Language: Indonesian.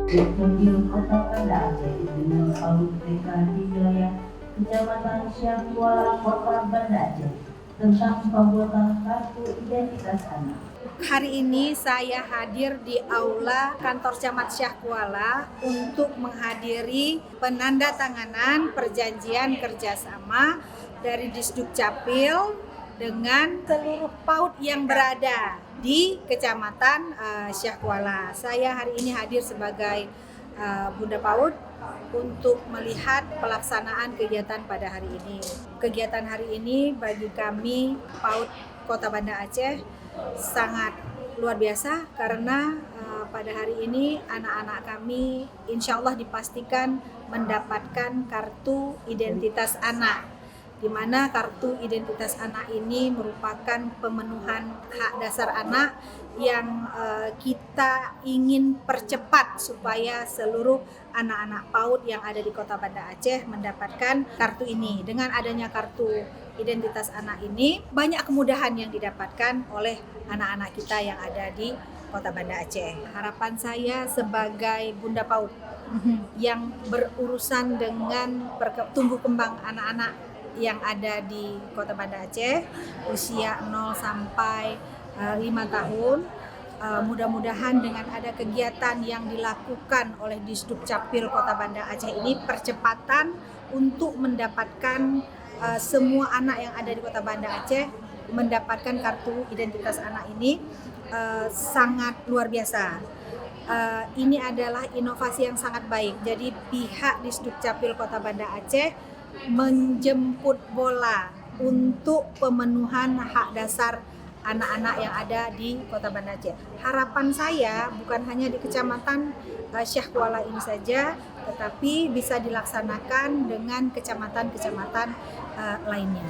Berkunjung Kota Banda Aceh dengan PAUD TK di wilayah Kecamatan Syahkuala, Kota Banda Aceh tentang pembuatan kartu identitas anak. Hari ini saya hadir di Aula Kantor Camat Syahkuala untuk menghadiri penandatanganan perjanjian kerjasama dari Disduk Capil dengan seluruh PAUD yang berada di Kecamatan Syahkuala. Saya hari ini hadir sebagai Bunda PAUD untuk melihat pelaksanaan kegiatan pada hari ini. Kegiatan hari ini bagi kami PAUD Kota Banda Aceh sangat luar biasa karena pada hari ini anak-anak kami insya Allah dipastikan mendapatkan kartu identitas anak, di mana kartu identitas anak ini merupakan pemenuhan hak dasar anak yang kita ingin percepat supaya seluruh anak-anak PAUD yang ada di Kota Banda Aceh mendapatkan kartu ini. Dengan adanya kartu identitas anak ini, banyak kemudahan yang didapatkan oleh anak-anak kita yang ada di Kota Banda Aceh. Harapan saya sebagai Bunda PAUD yang berurusan dengan tumbuh kembang anak-anak yang ada di Kota Banda Aceh usia 0 sampai 5 tahun, mudah-mudahan dengan ada kegiatan yang dilakukan oleh Disduk Capil Kota Banda Aceh ini percepatan untuk mendapatkan semua anak yang ada di Kota Banda Aceh mendapatkan kartu identitas anak ini sangat luar biasa. Ini adalah inovasi yang sangat baik. Jadi pihak Disduk Capil Kota Banda Aceh menjemput bola untuk pemenuhan hak dasar anak-anak yang ada di Kota Banda Aceh. Harapan saya bukan hanya di Kecamatan Syahkuala ini saja, tetapi bisa dilaksanakan dengan kecamatan-kecamatan lainnya.